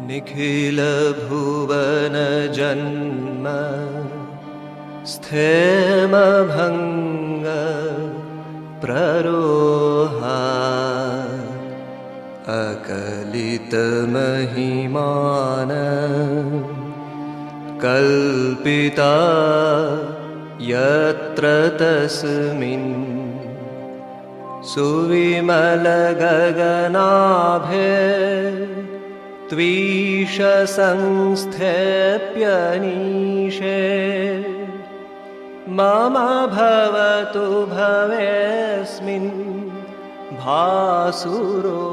निखिल भुवन जन्म स्थेम भंग प्ररोहा अकलित महिमान कल्पिता यत्र तस्मिन् सुविमल गगनाभे त्वीश संस्थेप्यनीशे मम भवतु भवेस्मिन् भासुरो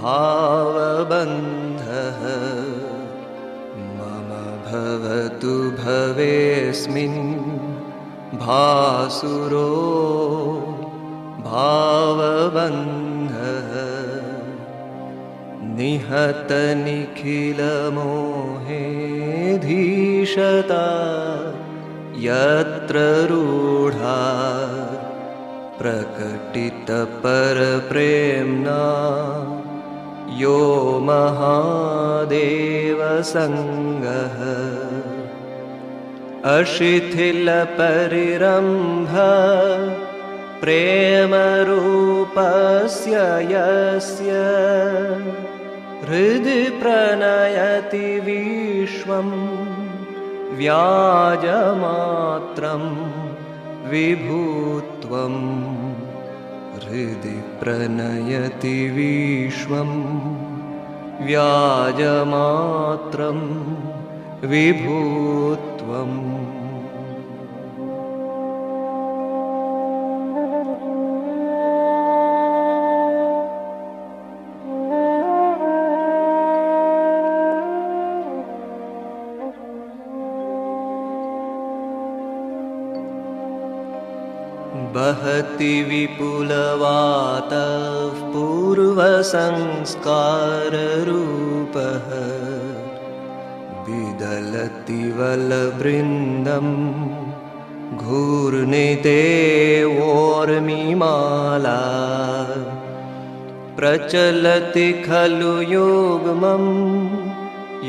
भावबन्धः मम भवतु भवेस्मिन् भासुरो भावबन्धः निहत निखिल मोहे धीशता यत्र रूढा प्रकटित परप्रेम्णा यो महादेव संगः अशिथिल परिरम्भ प्रेम रूपस्य यस्य हृदि प्रणयति विश्वं व्याजमात्रं विभुत्वं हृदि प्रणयति विश्वं व्याजमात्रं विभुत्वम् बहति विपुलवातः पूर्वसंस्काररूपः विदलति वलवृन्दं घूर्णिते वोर्मिमाला प्रचलति खलु युग्मं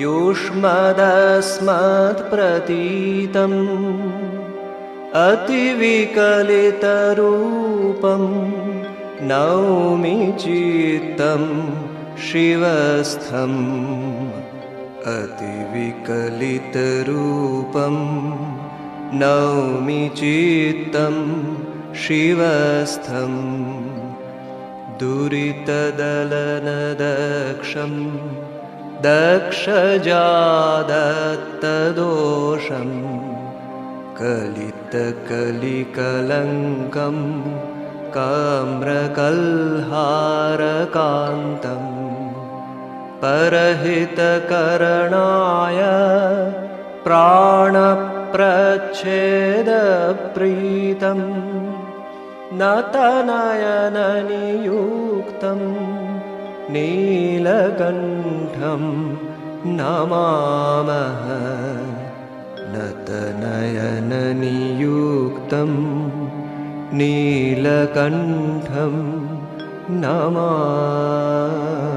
युष्मदस्मत्प्रतीतम् अतिविकलितरूपं नौमि चित्तं शिवस्थम् अतिविकलितरूपं नौमि चित्तं शिवस्थम् दुरितदलनदक्षं दक्षजादत्तदोषम् कलितकलिकलङ्कं काम्रकल्हारकान्तं परहितकरणाय प्राणप्रच्छेदप्रीतं नतनयननियुक्तं नीलकण्ठं नमामः नतनयननियुक्तं नीलकण्ठं नमामः।